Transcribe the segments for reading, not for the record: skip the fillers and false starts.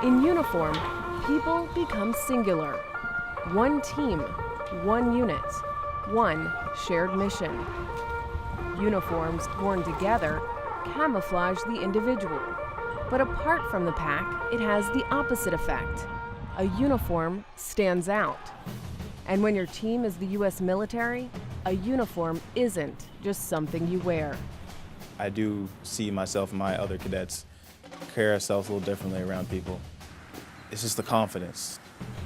In uniform, people become singular. One team, one unit, one shared mission. Uniforms worn together camouflage the individual. But apart from the pack, it has the opposite effect. A uniform stands out. And when your team is the U.S. military, a uniform isn't just something you wear. I do see myself and my other cadets carry ourselves a little differently around people. It's just the confidence.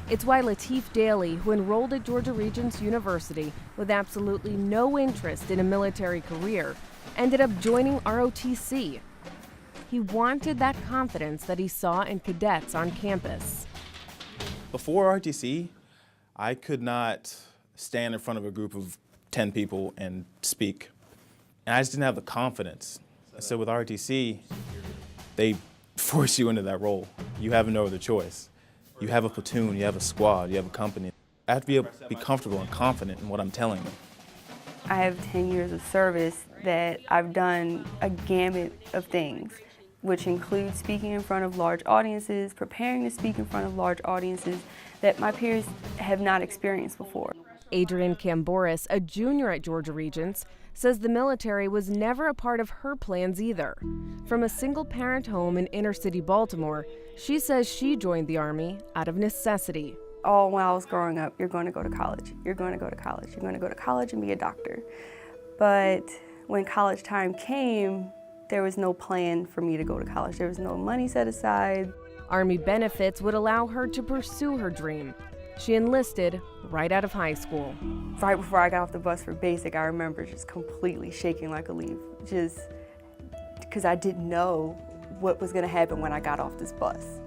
It's why Lateef Daly, who enrolled at Georgia Regents University with absolutely no interest in a military career, ended up joining ROTC. He wanted that confidence that he saw in cadets on campus. Before ROTC, I could not stand in front of a group of 10 people and speak. And I just didn't have the confidence. So with ROTC, they force you into that role. You have no other choice. You have a platoon, you have a squad, you have a company. I have to be able to be comfortable and confident in what I'm telling them. I have 10 years of service that I've done a gamut of things, which includes speaking in front of large audiences, preparing to speak in front of large audiences that my peers have not experienced before. Adrienne Camboris, a junior at Georgia Regents, says the military was never a part of her plans either. From a single-parent home in inner-city Baltimore, she says she joined the Army out of necessity. Oh, when I was growing up, you're going to go to college, you're going to go to college, you're going to go to college and be a doctor. But when college time came, there was no plan for me to go to college. There was no money set aside. Army benefits would allow her to pursue her dream. She enlisted right out of high school. Right before I got off the bus for basic, I remember just completely shaking like a leaf, just because I didn't know what was going to happen when I got off this bus.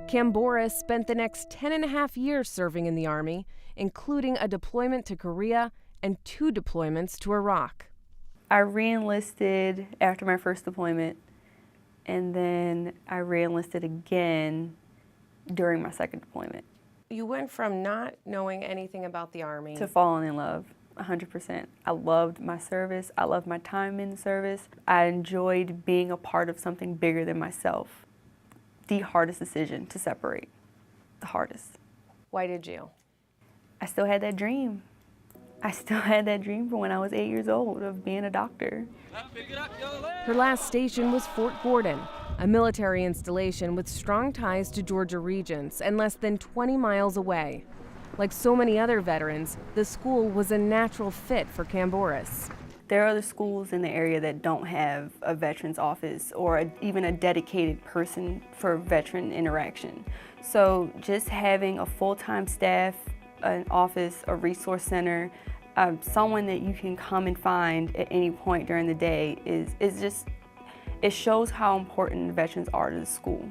Camboris spent the next 10.5 years serving in the Army, including a deployment to Korea and 2 deployments to Iraq. I re-enlisted after my first deployment, and then I re-enlisted again during my second deployment. You went from not knowing anything about the Army to falling in love, 100%. I loved my service. I loved my time in the service. I enjoyed being a part of something bigger than myself. The hardest decision to separate, the hardest. Why did you? I still had that dream. I still had that dream from when I was 8 years old of being a doctor. Her last station was Fort Gordon, a military installation with strong ties to Georgia Regents and less than 20 miles away. Like so many other veterans, the school was a natural fit for Camboris. There are other schools in the area that don't have a veterans office or even a dedicated person for veteran interaction. So just having a full-time staff, an office, a resource center, someone that you can come and find at any point during the day it shows how important veterans are to the school.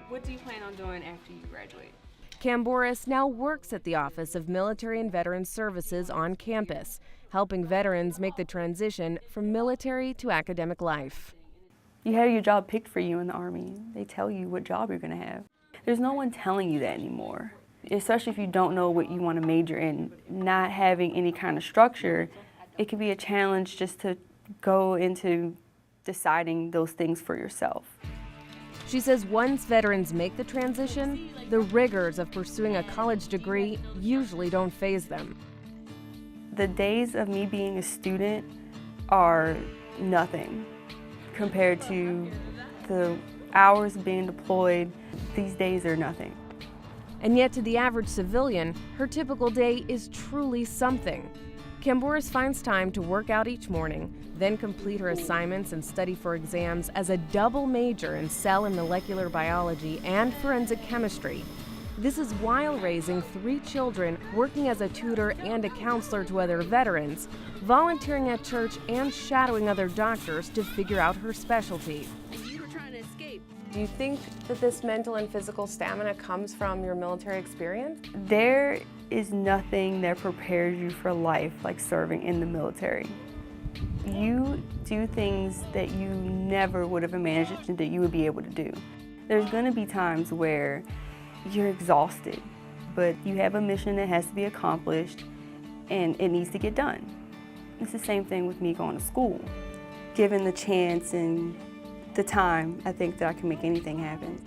What do you plan on doing after you graduate? Camboris now works at the Office of Military and Veterans Services on campus, helping veterans make the transition from military to academic life. You have your job picked for you in the Army. They tell you what job you're going to have. There's no one telling you that anymore, especially if you don't know what you want to major in. Not having any kind of structure, it can be a challenge just to go into deciding those things for yourself. She says once veterans make the transition, the rigors of pursuing a college degree usually don't faze them. The days of me being a student are nothing compared to the hours of being deployed. These days are nothing. And yet to the average civilian, her typical day is truly something. Camboris finds time to work out each morning, then complete her assignments and study for exams as a double major in cell and molecular biology and forensic chemistry. This is while raising 3 children, working as a tutor and a counselor to other veterans, volunteering at church, and shadowing other doctors to figure out her specialty. You were trying to escape. Do you think that this mental and physical stamina comes from your military experience? There is nothing that prepares you for life like serving in the military. You do things that you never would have imagined that you would be able to do. There's going to be times where you're exhausted, but you have a mission that has to be accomplished and it needs to get done. It's the same thing with me going to school. Given the chance and the time, I think that I can make anything happen.